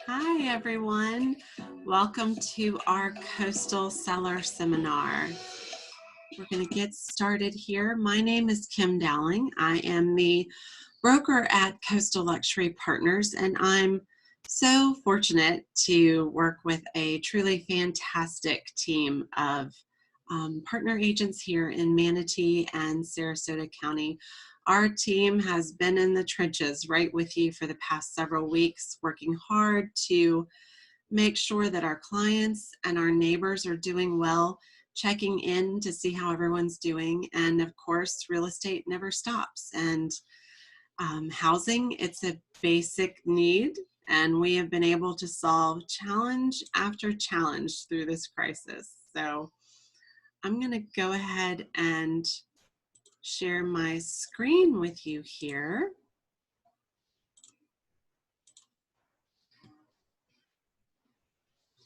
Hi, everyone. Welcome to our Coastal Seller Seminar. We're going to get started here. My name is Kim Dowling. I am the broker at Coastal Luxury Partners, and I'm so fortunate to work with a truly fantastic team of partner agents here in Manatee and Sarasota County. Our team has been in the trenches right with you for the past several weeks, working hard to make sure that our clients and our neighbors are doing well, checking in to see how everyone's doing. And of course, real estate never stops. And housing, it's a basic need. And we have been able to solve challenge after challenge through this crisis. So I'm going to go ahead and share my screen with you here.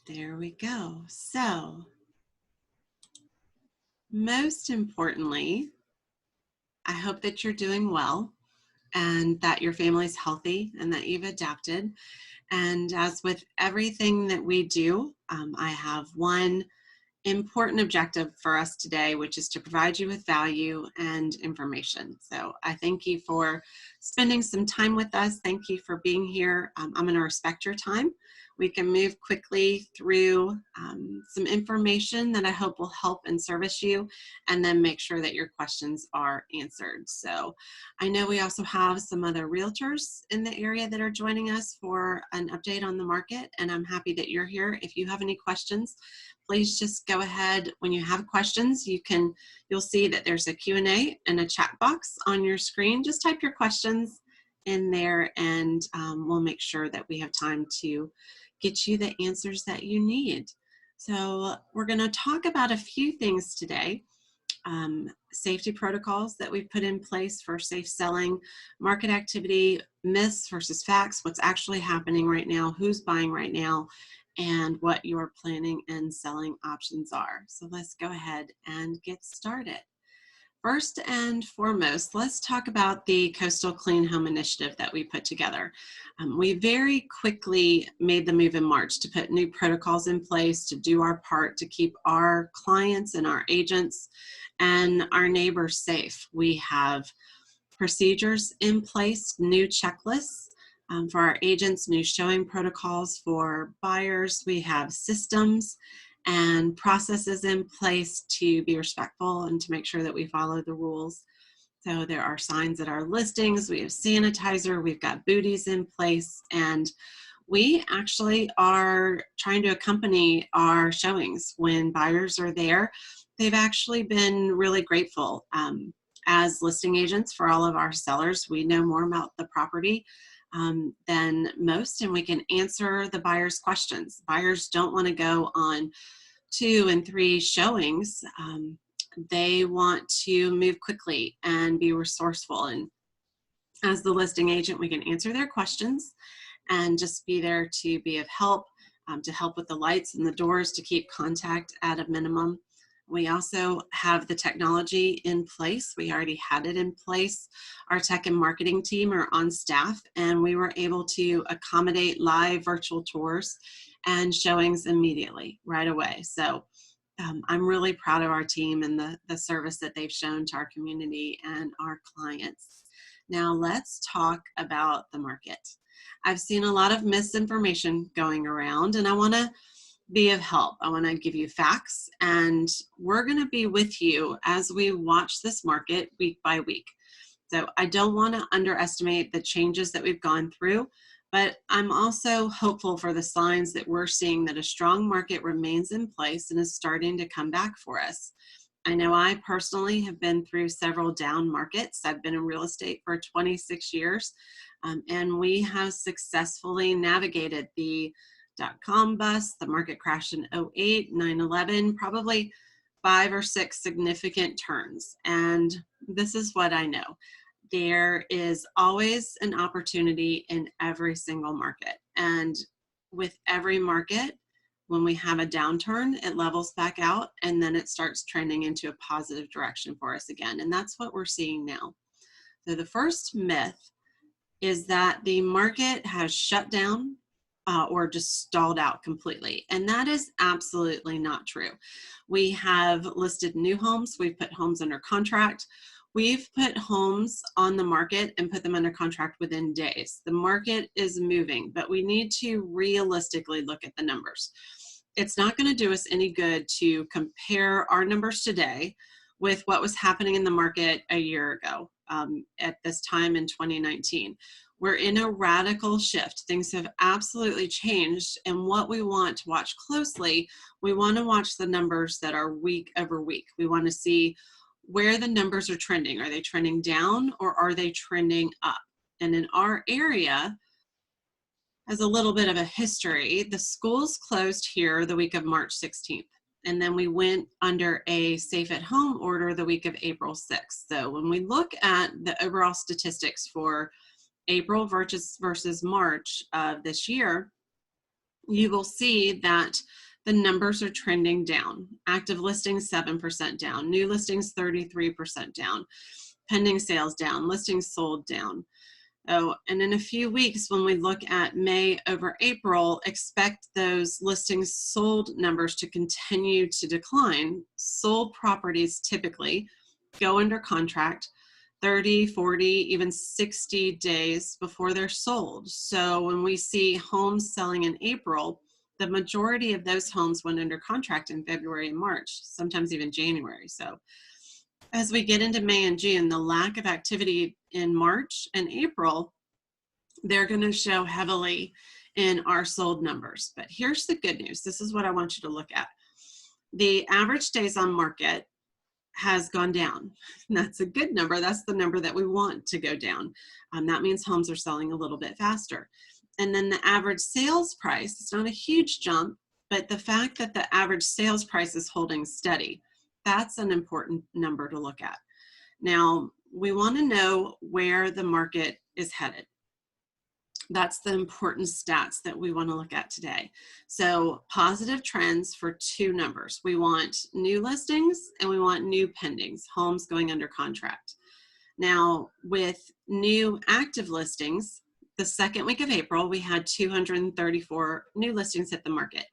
There we go. So, most importantly, I hope that you're doing well and that your family's healthy and that you've adapted. And as with everything that we do, I have one important objective for us today, which is to provide you with value and information. So I thank you for spending some time with us. Thank you for being here. I'm going to respect your time. We can move quickly through some information that I hope will help and service you, and then make sure that your questions are answered. So I know we also have some other realtors in the area that are joining us for an update on the market, and I'm happy that you're here. If you have any questions, please just go ahead. When you have questions, you'll see that there's a Q&A and a chat box on your screen. Just type your questions in there, and we'll make sure that we have time to get you the answers that you need. So we're going to talk about a few things today. Safety protocols that we've put in place for safe selling, market activity, myths versus facts, what's actually happening right now, who's buying right now, and what your planning and selling options are. So let's go ahead and get started. First and foremost, let's talk about the Coastal Clean Home Initiative that we put together. We very quickly made the move in March to put new protocols in place to do our part to keep our clients and our agents and our neighbors safe. We have procedures in place, new checklists for our agents, new showing protocols for buyers. We have systems and processes in place to be respectful and to make sure that we follow the rules. So there are signs at our listings, we have sanitizer, we've got booties in place, and we actually are trying to accompany our showings when buyers are there. They've actually been really grateful. As listing agents for all of our sellers, we know more about the property than most, and we can answer the buyers' questions. Buyers don't want to go on 2 and 3 showings. They want to move quickly and be resourceful. And as the listing agent, we can answer their questions and just be there to be of help, to help with the lights and the doors, to keep contact at a minimum. We also have the technology in place. We already had it in place. Our tech and marketing team are on staff, and we were able to accommodate live virtual tours and showings immediately, right away. So I'm really proud of our team and the service that they've shown to our community and our clients. Now let's talk about the market. I've seen a lot of misinformation going around, and I want to be of help. I want to give you facts, and we're going to be with you as we watch this market week by week. So I don't want to underestimate the changes that we've gone through, but I'm also hopeful for the signs that we're seeing that a strong market remains in place and is starting to come back for us. I know I personally have been through several down markets. I've been in real estate for 26 years, and we have successfully navigated the dot-com bust, the market crash in 08, 9/11, probably 5 or 6 significant turns. And this is what I know. There is always an opportunity in every single market. And with every market, when we have a downturn, it levels back out, and then it starts trending into a positive direction for us again. And that's what we're seeing now. So the first myth is that the market has shut down or just stalled out completely. And that is absolutely not true. We have listed new homes. We've put homes under contract. We've put homes on the market and put them under contract within days. The market is moving, but we need to realistically look at the numbers. It's not going to do us any good to compare our numbers today with what was happening in the market a year ago at this time in 2019. We're in a radical shift. Things have absolutely changed. And what we want to watch closely, we want to watch the numbers that are week over week. We want to see where the numbers are trending. Are they trending down or are they trending up? And in our area, as a little bit of a history, the schools closed here the week of March 16th. And then we went under a safe at home order the week of April 6th. So when we look at the overall statistics for April versus March of this year, you will see that the numbers are trending down. Active listings, 7% down. New listings, 33% down. Pending sales down. Listings sold down. Oh, and in a few weeks, when we look at May over April, expect those listings sold numbers to continue to decline. Sold properties typically go under contract 30, 40, even 60 days before they're sold. So when we see homes selling in April, the majority of those homes went under contract in February and March, sometimes even January. So as we get into May and June, the lack of activity in March and April, they're going to show heavily in our sold numbers. But here's the good news. This is what I want you to look at. The average days on market has gone down. That's a good number. That's the number that we want to go down. That means homes are selling a little bit faster. And then the average sales price, it's not a huge jump, but the fact that the average sales price is holding steady, that's an important number to look at. Now, we want to know where the market is headed. That's the important stats that we want to look at today. So positive trends for two numbers. We want new listings and we want new pendings, homes going under contract. Now, with new active listings, the second week of April, we had 234 new listings hit the market.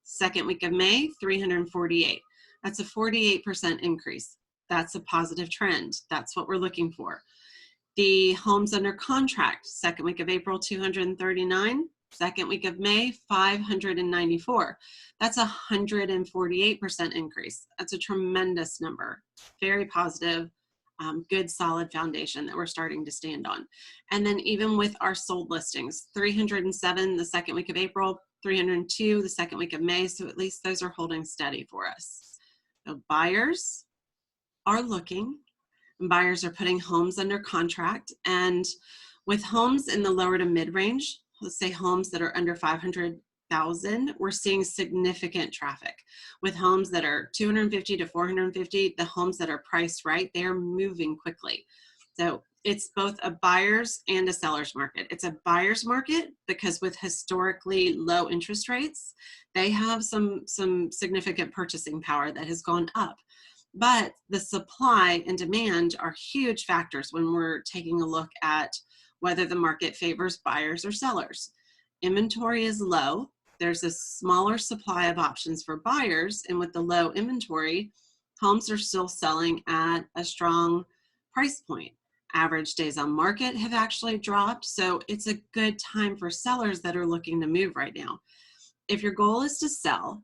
Second week of May, 348. That's a 48% increase. That's a positive trend. That's what we're looking for. The homes under contract, second week of April, 239. Second week of May, 594. That's a 148% increase. That's a tremendous number. Very positive, good solid foundation that we're starting to stand on. And then even with our sold listings, 307 the second week of April, 302 the second week of May. So at least those are holding steady for us. So buyers are looking. Buyers are putting homes under contract, and with homes in the lower to mid-range, let's say homes that are under 500,000, we're seeing significant traffic. With homes that are 250 to 450, the homes that are priced right, they are moving quickly. So it's both a buyer's and a seller's market. It's a buyer's market because with historically low interest rates, they have some significant purchasing power that has gone up. But the supply and demand are huge factors when we're taking a look at whether the market favors buyers or sellers. Inventory is low. There's a smaller supply of options for buyers, and with the low inventory, homes are still selling at a strong price point. Average days on market have actually dropped, so it's a good time for sellers that are looking to move right now. If your goal is to sell,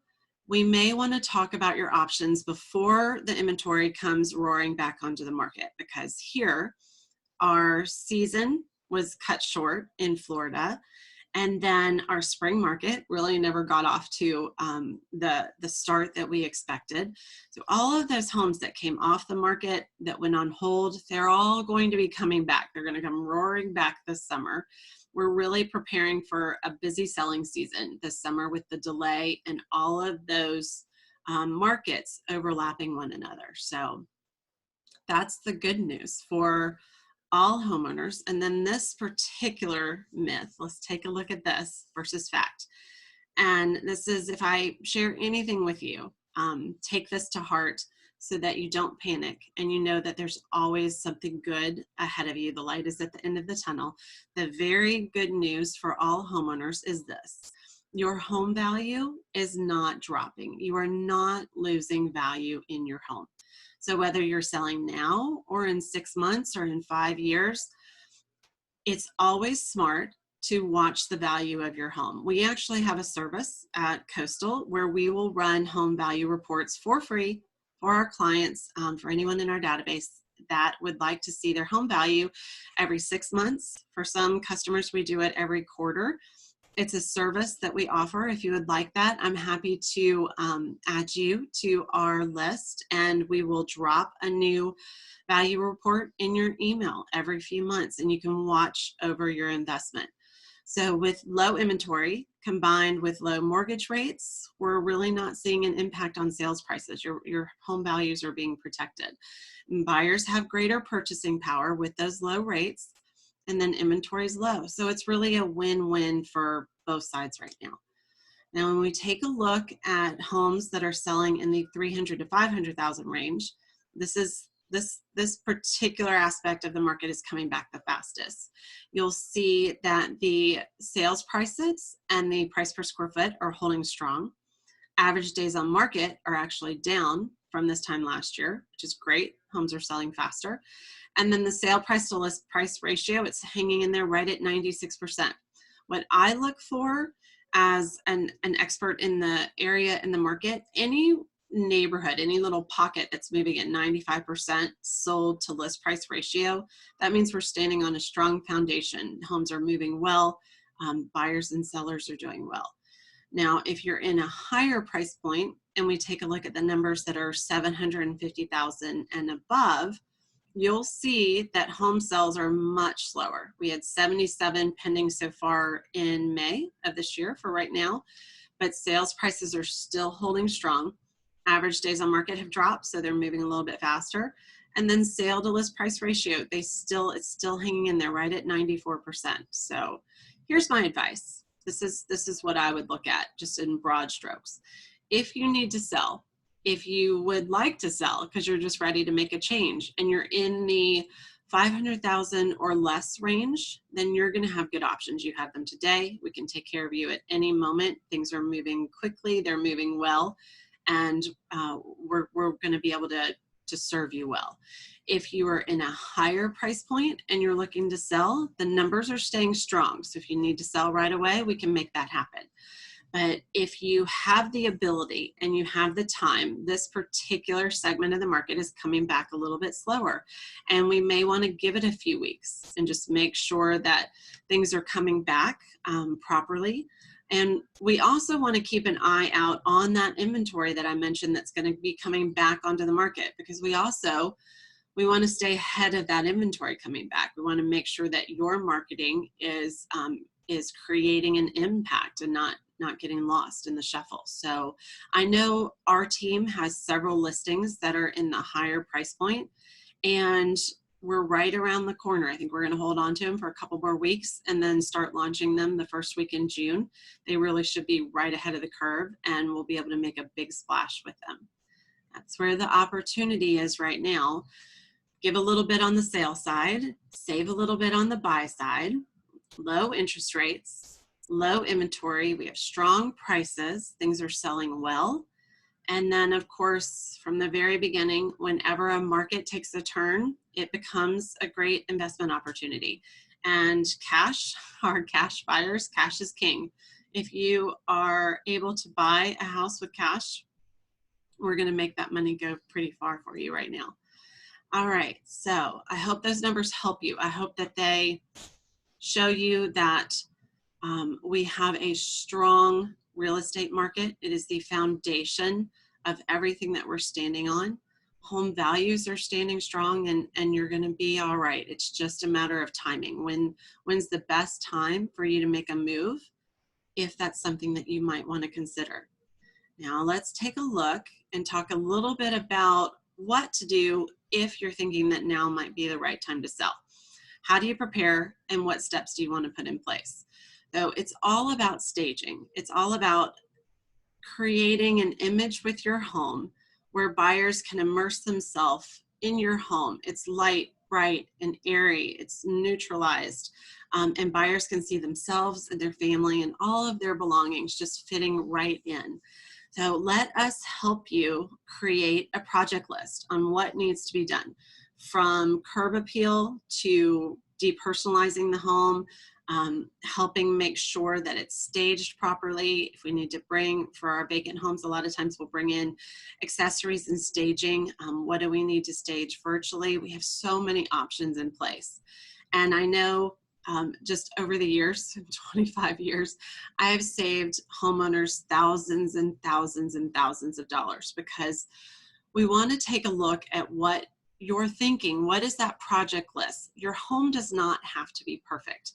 we may want to talk about your options before the inventory comes roaring back onto the market, because here our season was cut short in Florida, and then our spring market really never got off to the start that we expected. So all of those homes that came off the market that went on hold, they're all going to be coming back. They're going to come roaring back this summer. We're really preparing for a busy selling season this summer with the delay and all of those markets overlapping one another. So that's the good news for all homeowners. And then this particular myth, let's take a look at this versus fact. And this is, if I share anything with you, take this to heart. so that you don't panic and you know that there's always something good ahead of you. The light is at the end of the tunnel. The very good news for all homeowners is this: your home value is not dropping. You are not losing value in your home. So whether you're selling now or in 6 months or in 5 years, it's always smart to watch the value of your home. We actually have a service at Coastal where we will run home value reports for free for our clients, for anyone in our database that would like to see their home value every 6 months. For some customers, we do it every quarter. It's a service that we offer. If you would like that, I'm happy to add you to our list, and we will drop a new value report in your email every few months, and you can watch over your investment. So with low inventory combined with low mortgage rates, we're really not seeing an impact on sales prices. Your home values are being protected. And buyers have greater purchasing power with those low rates, and then inventory is low. So it's really a win-win for both sides right now. Now, when we take a look at homes that are selling in the 300 to 500,000 range, this particular aspect of the market is coming back the fastest. You'll see that the sales prices and the price per square foot are holding strong. Average days on market are actually down from this time last year, which is great. Homes are selling faster. And then the sale price to list price ratio, it's hanging in there right at 96%. What I look for as an expert in the area in the market, any neighborhood, any little pocket that's moving at 95% sold to list price ratio, that means we're standing on a strong foundation. Homes are moving well. Buyers and sellers are doing well. Now, if you're in a higher price point and we take a look at the numbers that are 750,000 and above, you'll see that home sales are much slower. We had 77 pending so far in May of this year for right now, but sales prices are still holding strong. Average days on market have dropped, so they're moving a little bit faster. And then sale to list price ratio, it's still hanging in there right at 94%. So here's my advice. This is what I would look at just in broad strokes. If you need to sell, if you would like to sell because you're just ready to make a change and you're in the 500,000 or less range, then you're going to have good options. You have them today. We can take care of you at any moment. Things are moving quickly. They're moving well. And we're going to be able to serve you well. If you are in a higher price point and you're looking to sell, the numbers are staying strong. So if you need to sell right away, we can make that happen. But if you have the ability and you have the time, this particular segment of the market is coming back a little bit slower. And we may want to give it a few weeks and just make sure that things are coming back properly. And we also want to keep an eye out on that inventory that I mentioned that's going to be coming back onto the market, because we want to stay ahead of that inventory coming back. We want to make sure that your marketing is creating an impact and not getting lost in the shuffle. So I know our team has several listings that are in the higher price point, and we're right around the corner. I think we're going to hold on to them for a couple more weeks and then start launching them the first week in June. They really should be right ahead of the curve, and we'll be able to make a big splash with them. That's where the opportunity is right now. Give a little bit on the sale side, save a little bit on the buy side. Low interest rates, low inventory, we have strong prices, things are selling well. And then, of course, from the very beginning, whenever a market takes a turn, it becomes a great investment opportunity. And cash, our cash buyers, cash is king. If you are able to buy a house with cash, we're going to make that money go pretty far for you right now. All right, so I hope those numbers help you. I hope that they show you that we have a strong real estate market. It is the foundation of everything that we're standing on. Home values are standing strong, and you're going to be all right. It's just a matter of timing. When's the best time for you to make a move, if that's something that you might want to consider. Now let's take a look and talk a little bit about what to do if you're thinking that now might be the right time to sell. How do you prepare, and what steps do you want to put in place? So it's all about staging. It's all about creating an image with your home where buyers can immerse themselves in your home. It's light, bright, and airy. It's neutralized. And buyers can see themselves and their family and all of their belongings just fitting right in. So let us help you create a project list on what needs to be done, from curb appeal to depersonalizing the home, helping make sure that it's staged properly. If we need to bring, for our vacant homes, a lot of times we'll bring in accessories and staging. What do we need to stage virtually? We have so many options in place. And I know just over the years, 25 years, I have saved homeowners thousands and thousands and thousands of dollars, because we want to take a look at what you're thinking. What is that project list? Your home does not have to be perfect.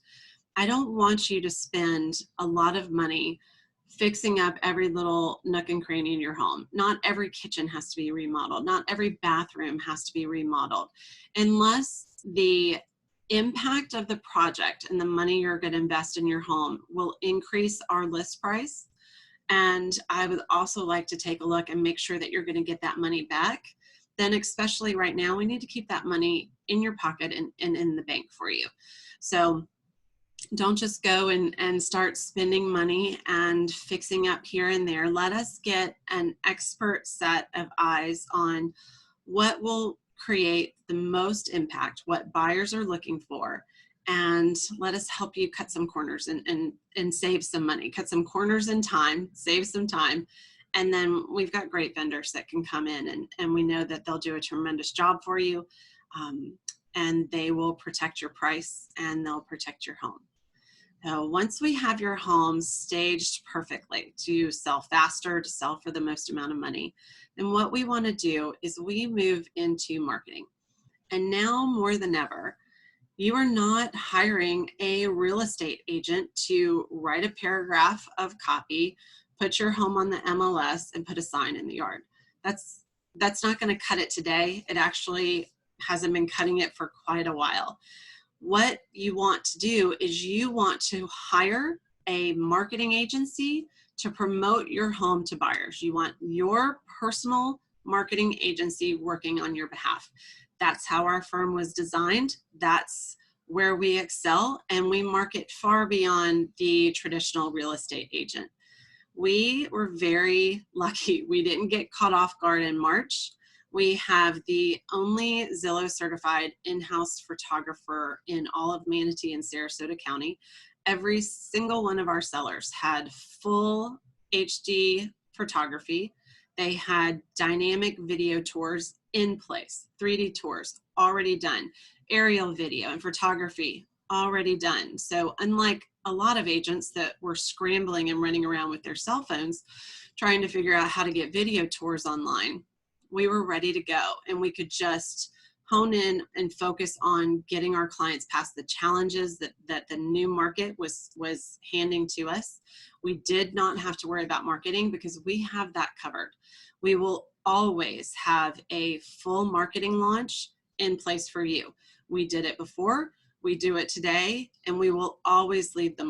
I don't want you to spend a lot of money fixing up every little nook and cranny in your home. Not every kitchen has to be remodeled. Not every bathroom has to be remodeled. Unless the impact of the project and the money you're going to invest in your home will increase our list price. And I would also like to take a look and make sure that you're going to get that money back. Then, especially right now, we need to keep that money in your pocket and in the bank for you. So don't just go and start spending money and fixing up here and there. Let us get an expert set of eyes on what will create the most impact, what buyers are looking for, and let us help you cut some corners and save some money, cut some corners in time, save some time. And then we've got great vendors that can come in, and we know that they'll do a tremendous job for you, and they will protect your price and they'll protect your home. So once we have your home staged perfectly to sell faster, to sell for the most amount of money, then what we want to do is we move into marketing. And now more than ever, you are not hiring a real estate agent to write a paragraph of copy, put your home on the MLS, and put a sign in the yard. That's not going to cut it today. It actually hasn't been cutting it for quite a while. What you want to do is you want to hire a marketing agency to promote your home to buyers. You want your personal marketing agency working on your behalf. That's how our firm was designed. That's where we excel, and we market far beyond the traditional real estate agent. We were very lucky. We didn't get caught off guard in March. We have the only Zillow certified in-house photographer in all of Manatee and Sarasota County. Every single one of our sellers had full HD photography. They had dynamic video tours in place, 3D tours already done, aerial video and photography already done. So unlike a lot of agents that were scrambling and running around with their cell phones trying to figure out how to get video tours online, we were ready to go, and we could just hone in and focus on getting our clients past the challenges that the new market was handing to us. We did not have to worry about marketing because we have that covered. We will always have a full marketing launch in place for you. We did it before, we do it today, and we will always lead the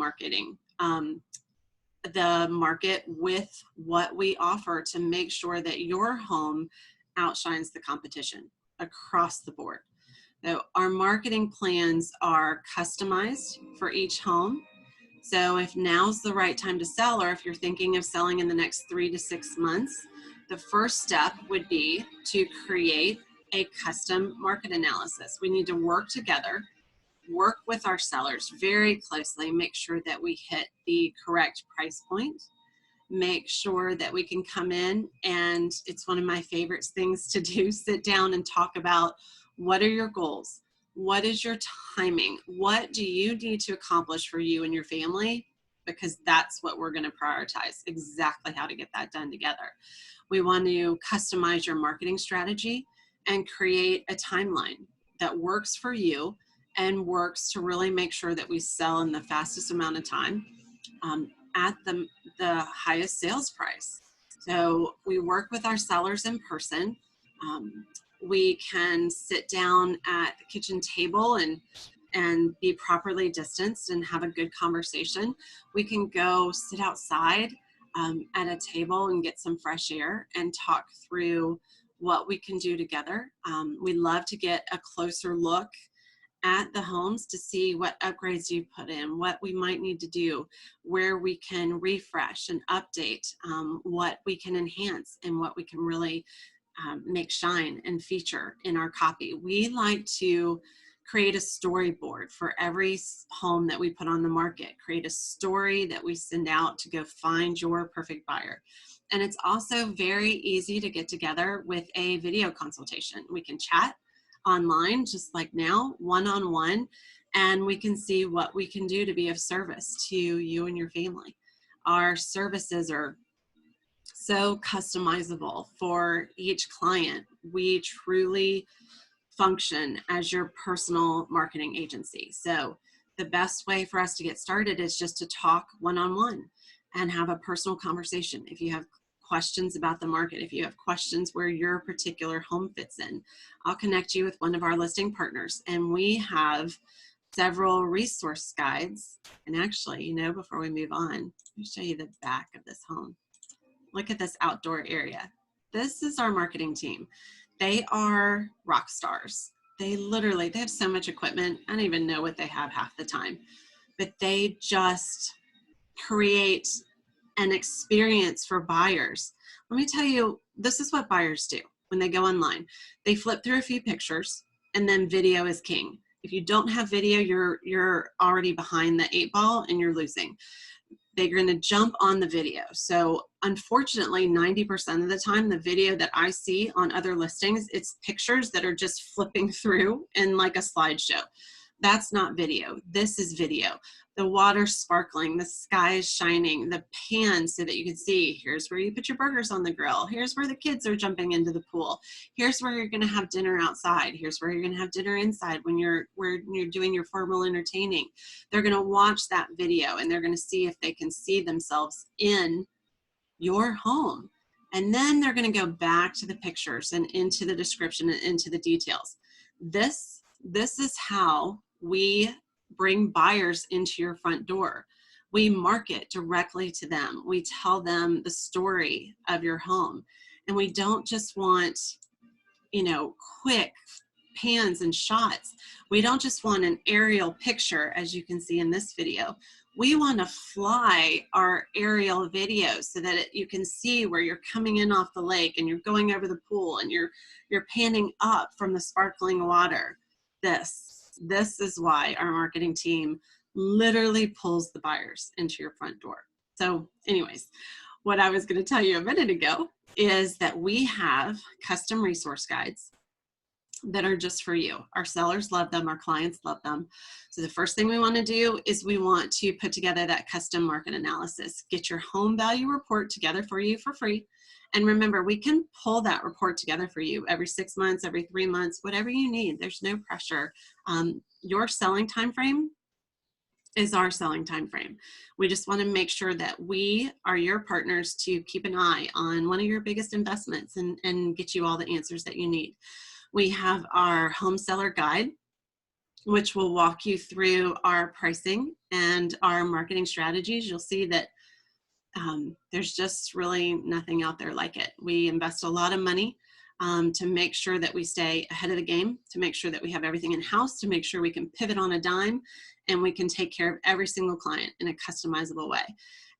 market with what we offer to make sure that your home outshines the competition across the board. So our marketing plans are customized for each home. So if now's the right time to sell, or if you're thinking of selling in the next 3 to 6 months, the first step would be to create a custom market analysis. We need to work together, work with our sellers very closely, make sure that we hit the correct price point, make sure that we can come in, and it's one of my favorite things to do, sit down and talk about what are your goals? What is your timing? What do you need to accomplish for you and your family? Because that's what we're going to prioritize, exactly how to get that done together. We want to customize your marketing strategy and create a timeline that works for you and works to really make sure that we sell in the fastest amount of time at the highest sales price. So we work with our sellers in person. We can sit down at the kitchen table and be properly distanced and have a good conversation. We can go sit outside at a table and get some fresh air and talk through what we can do together. We love to get a closer look at the homes to see what upgrades you put in, what we might need to do, where we can refresh and update, what we can enhance, and what we can really make shine and feature in our copy. We like to create a storyboard for every home that we put on the market, create a story that we send out to go find your perfect buyer. And it's also very easy to get together with a video consultation. We can chat online, just like now, one-on-one, and we can see what we can do to be of service to you and your family. Our services are so customizable for each client. We truly function as your personal marketing agency. So the best way for us to get started is just to talk one-on-one and have a personal conversation. If you have questions about the market, if you have questions where your particular home fits in, I'll connect you with one of our listing partners. And we have several resource guides. And actually, before we move on, let me show you the back of this home. Look at this outdoor area. This is our marketing team. They are rock stars. They have so much equipment. I don't even know what they have half the time, but they just create an experience for buyers. Let me tell you, this is what buyers do when they go online. They flip through a few pictures, and then video is king. If you don't have video, you're already behind the 8 ball and you're losing. They're going to jump on the video. So unfortunately, 90% of the time, the video that I see on other listings, it's pictures that are just flipping through in like a slideshow. That's not video. This is video. The water's sparkling, the sky is shining, the pan so that you can see, here's where you put your burgers on the grill. Here's where the kids are jumping into the pool. Here's where you're gonna have dinner outside. Here's where you're gonna have dinner inside when you're doing your formal entertaining. They're gonna watch that video and they're gonna see if they can see themselves in your home. And then they're gonna go back to the pictures and into the description and into the details. This is how we bring buyers into your front door. We market directly to them. We tell them the story of your home. And we don't just want, quick pans and shots. We don't just want an aerial picture, as you can see in this video. We want to fly our aerial video so that you can see where you're coming in off the lake and you're going over the pool and you're panning up from the sparkling water. This is why our marketing team literally pulls the buyers into your front door. So anyways, what I was going to tell you a minute ago is that we have custom resource guides that are just for you. Our sellers love them. Our clients love them. So the first thing we want to do is we want to put together that custom market analysis, get your home value report together for you for free. And remember, we can pull that report together for you every 6 months, every 3 months, whatever you need. There's no pressure. Your selling time frame is our selling time frame. We just want to make sure that we are your partners to keep an eye on one of your biggest investments and get you all the answers that you need. We have our home seller guide, which will walk you through our pricing and our marketing strategies. You'll see that there's just really nothing out there like it. We invest a lot of money to make sure that we stay ahead of the game, to make sure that we have everything in-house, to make sure we can pivot on a dime and we can take care of every single client in a customizable way.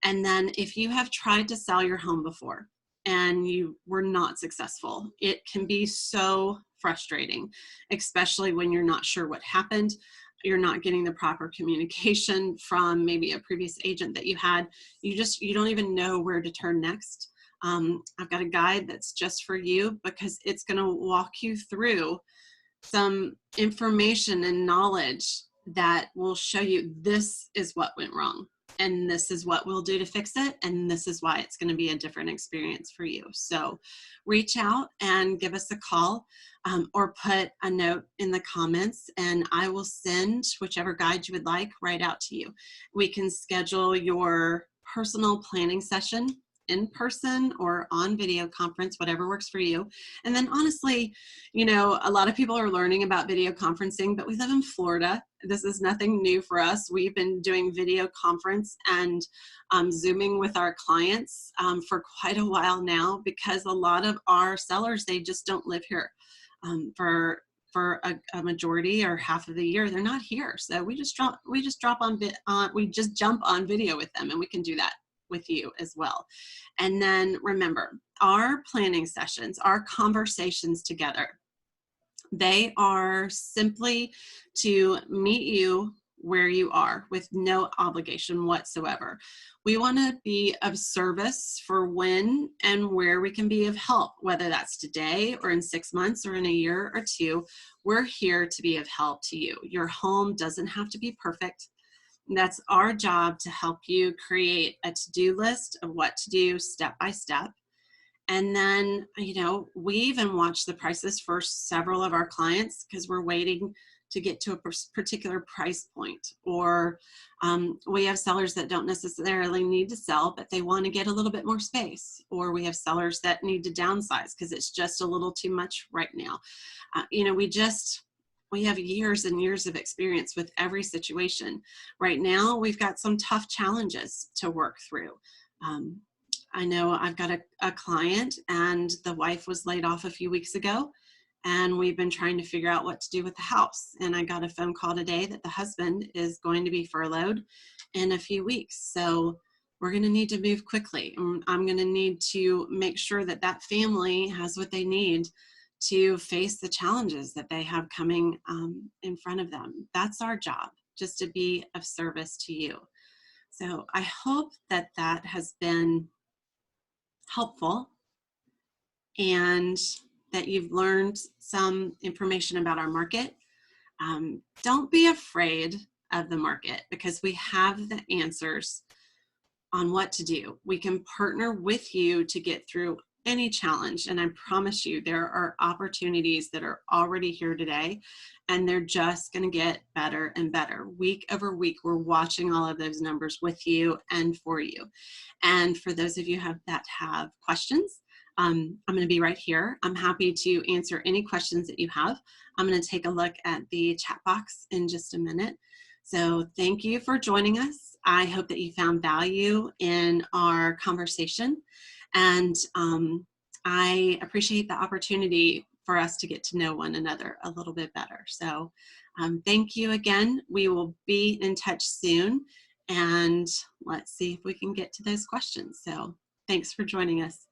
And then if you have tried to sell your home before and you were not successful, it can be so frustrating, especially when you're not sure what happened. You're not getting the proper communication from maybe a previous agent that you had. You don't even know where to turn next. I've got a guide that's just for you because it's going to walk you through some information and knowledge that will show you this is what went wrong and this is what we'll do to fix it, and this is why it's going to be a different experience for you. So reach out and give us a call or put a note in the comments and I will send whichever guide you would like right out to you. We can schedule your personal planning session in person or on video conference, whatever works for you. And then honestly, a lot of people are learning about video conferencing, but we live in Florida. This is nothing new for us. We've been doing video conference and Zooming with our clients for quite a while now, because a lot of our sellers, they just don't live here for a majority or half of the year. They're not here. So we just jump on video with them, and we can do that with you as well. And then remember, our planning sessions, our conversations together, they are simply to meet you where you are with no obligation whatsoever. We want to be of service for when and where we can be of help, whether that's today or in 6 months or in a year or two. We're here to be of help to you. Your home doesn't have to be perfect. That's our job, to help you create a to-do list of what to do step by step. And then, we even watch the prices for several of our clients because we're waiting to get to a particular price point. Or we have sellers that don't necessarily need to sell, but they want to get a little bit more space. Or we have sellers that need to downsize because it's just a little too much right now. We have years and years of experience with every situation. Right now, we've got some tough challenges to work through. I know I've got a client, and the wife was laid off a few weeks ago, and we've been trying to figure out what to do with the house. And I got a phone call today that the husband is going to be furloughed in a few weeks. So we're going to need to move quickly. I'm going to need to make sure that that family has what they need to face the challenges that they have coming in front of them. That's our job, just to be of service to you. So I hope that that has been helpful, and that you've learned some information about our market. Don't be afraid of the market, because we have the answers on what to do. We can partner with you to get through any challenge, and I promise you there are opportunities that are already here today, and they're just going to get better and better. Week over week, we're watching all of those numbers with you and for you. And for those of you that have questions, I'm going to be right here. I'm happy to answer any questions that you have. I'm going to take a look at the chat box in just a minute. So thank you for joining us. I hope that you found value in our conversation, and I appreciate the opportunity for us to get to know one another a little bit better. So thank you again. We will be in touch soon, and let's see if we can get to those questions. So thanks for joining us.